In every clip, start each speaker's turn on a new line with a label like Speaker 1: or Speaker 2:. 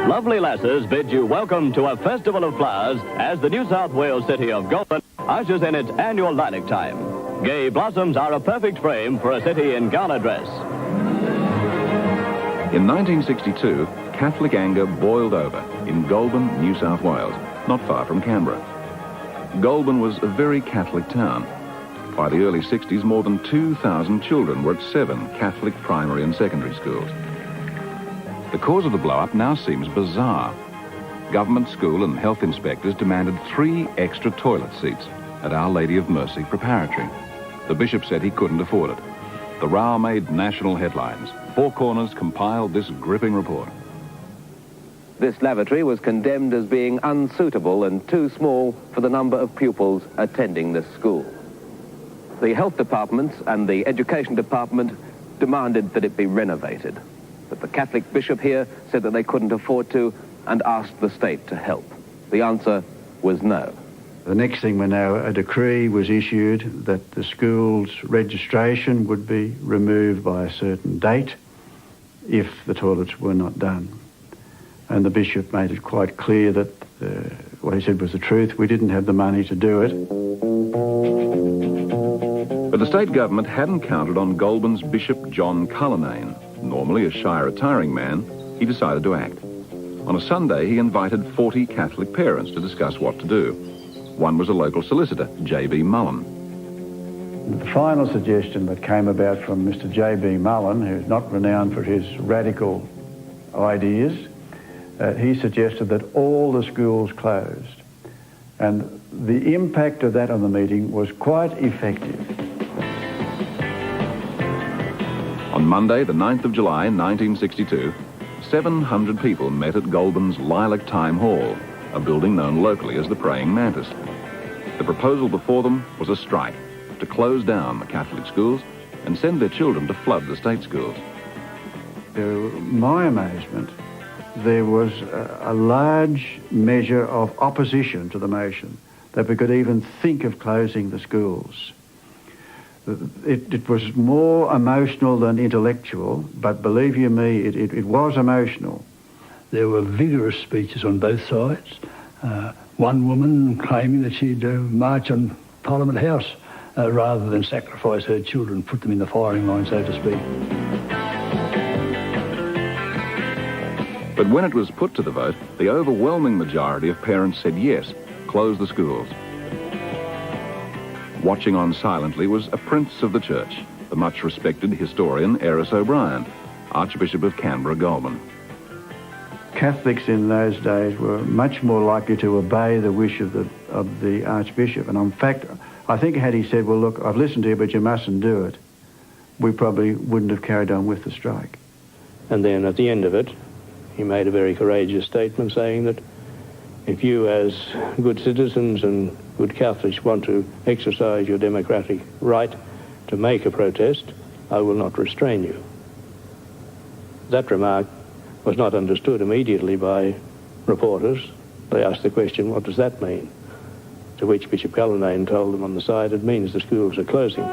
Speaker 1: Lovely lasses bid you welcome to a festival of flowers as the New South Wales city of Goulburn ushers in its annual lilac time. Gay blossoms are a perfect frame for a city in gala dress.
Speaker 2: In 1962, Catholic anger boiled over in Goulburn, New South Wales, not far from Canberra. Goulburn was a very Catholic town. By the early 60s, more than 2,000 children were at 7 Catholic primary and secondary schools. The cause of the blow-up now seems bizarre. Government school and health inspectors demanded 3 extra toilet seats at Our Lady of Mercy Preparatory. The bishop said he couldn't afford it. The row made national headlines. Four Corners compiled this gripping report.
Speaker 3: This lavatory was condemned as being unsuitable and too small for the number of pupils attending this school. The health departments and the education department demanded that it be renovated. But the Catholic bishop here said that they couldn't afford to and asked the state to help. The answer was no.
Speaker 4: The next thing we know, a decree was issued that the school's registration would be removed by a certain date if the toilets were not done. And the bishop made it quite clear that what he said was the truth. We didn't have the money to do it.
Speaker 2: But the state government hadn't counted on Goulburn's Bishop John Cullinane. Normally a shy retiring man, he decided to act. On a Sunday, he invited 40 Catholic parents to discuss what to do. One was a local solicitor, J.B. Mullen.
Speaker 4: The final suggestion that came about from Mr. J.B. Mullen, who's not renowned for his radical ideas, he suggested that all the schools closed. And the impact of that on the meeting was quite effective.
Speaker 2: On Monday, the 9th of July, 1962, 700 people met at Goulburn's Lilac Time Hall, a building known locally as the Praying Mantis. The proposal before them was a strike to close down the Catholic schools and send their children to flood the state schools.
Speaker 4: To my amazement, there was a large measure of opposition to the motion that we could even think of closing the schools. It was more emotional than intellectual, but believe you me, it was emotional.
Speaker 5: There were vigorous speeches on both sides. One woman claiming that she'd march on Parliament House rather than sacrifice her children, put them in the firing line, so to speak.
Speaker 2: But when it was put to the vote, the overwhelming majority of parents said yes, close the schools. Watching on silently was a prince of the church, the much-respected historian Eris O'Brien, Archbishop of Canberra-Goulburn.
Speaker 4: Catholics in those days were much more likely to obey the wish of the Archbishop. And in fact, I think had he said, well, look, I've listened to you, but you mustn't do it, we probably wouldn't have carried on with the strike.
Speaker 6: And then at the end of it, he made a very courageous statement saying that if you as good citizens and good Catholics want to exercise your democratic right to make a protest, I will not restrain you. That remark was not understood immediately by reporters. They asked the question, what does that mean? To which Bishop Cullinane told them on the side, it means the schools are closing.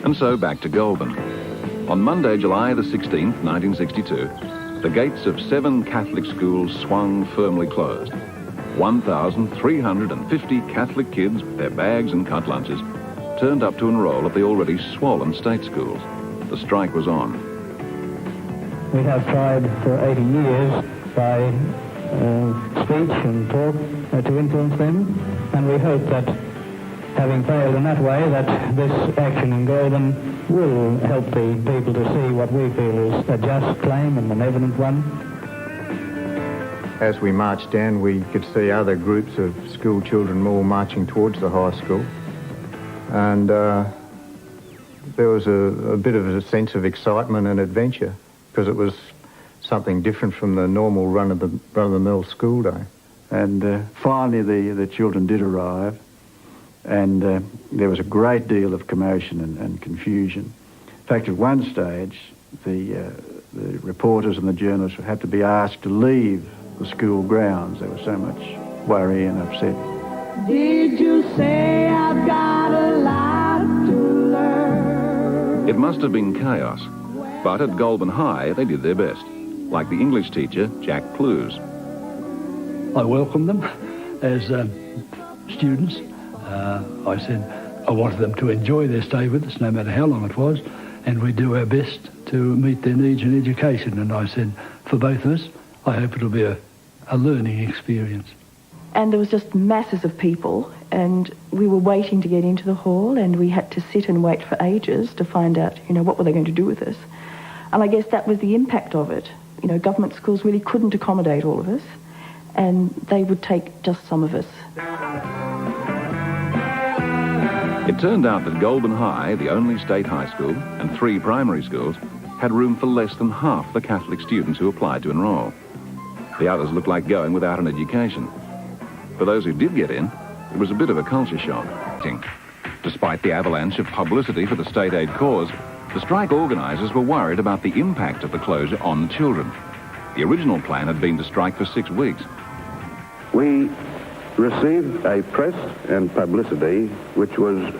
Speaker 2: And so back to Goulburn. On Monday, July the 16th, 1962, the gates of 7 Catholic schools swung firmly closed. 1,350 Catholic kids, their bags and cut lunches, turned up to enroll at the already swollen state schools. The strike was on.
Speaker 7: We have tried for 80 years by speech and talk to influence them, and we hope that, having failed in that way, that this action in Goulburn will help the people to see what we feel is a just claim and an evident one.
Speaker 8: As we marched down, we could see other groups of school children all marching towards the high school. And there was a bit of a sense of excitement and adventure, because it was something different from the normal run-of-the-mill school day.
Speaker 4: And finally the children did arrive, and there was a great deal of commotion and confusion. In fact, at one stage, the reporters and the journalists had to be asked to leave the school grounds. There was so much worry and upset.
Speaker 9: Did you say I've got a lot to learn?
Speaker 2: It must have been chaos, but at Goulburn High, they did their best. like the English teacher, Jack Plews.
Speaker 5: I welcomed them as students. I said I wanted them to enjoy their stay with us, no matter how long it was, and we do our best to meet their needs in education. And I said, for both of us, I hope it'll be a learning experience.
Speaker 10: And there was just masses of people, and we were waiting to get into the hall, and we had to sit and wait for ages to find out, what were they going to do with us. And I guess that was the impact of it. Government schools really couldn't accommodate all of us, and they would take just some of us.
Speaker 2: It turned out that Goulburn High, the only state high school, and 3 primary schools, had room for less than half the Catholic students who applied to enrol. The others looked like going without an education. For those who did get in, it was a bit of a culture shock. Despite the avalanche of publicity for the state aid cause, the strike organisers were worried about the impact of the closure on the children. The original plan had been to strike for 6 weeks.
Speaker 11: We received a press and publicity which was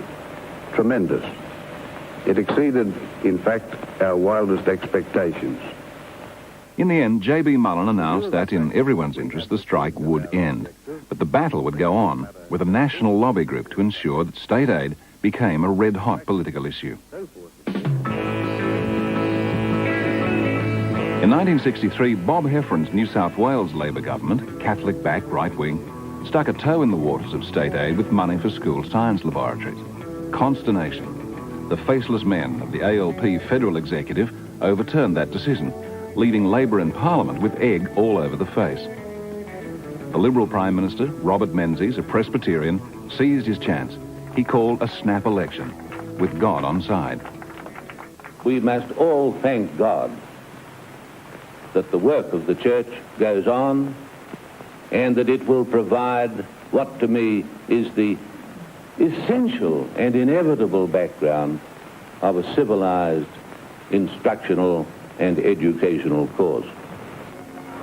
Speaker 11: tremendous. It exceeded, in fact, our wildest expectations.
Speaker 2: In the end, J.B. Mullen announced that in everyone's interest the strike would end. But the battle would go on with a national lobby group to ensure that state aid became a red-hot political issue. In 1963, Bob Heffron's New South Wales Labor government, Catholic-backed right-wing, stuck a toe in the waters of state aid with money for school science laboratories. Consternation. The faceless men of the ALP federal executive overturned that decision, leaving Labor in Parliament with egg all over the face. The Liberal Prime Minister, Robert Menzies, a Presbyterian, seized his chance. He called a snap election, with God on side.
Speaker 12: We must all thank God that the work of the church goes on and that it will provide what to me is the essential and inevitable background of a civilized, instructional and educational course.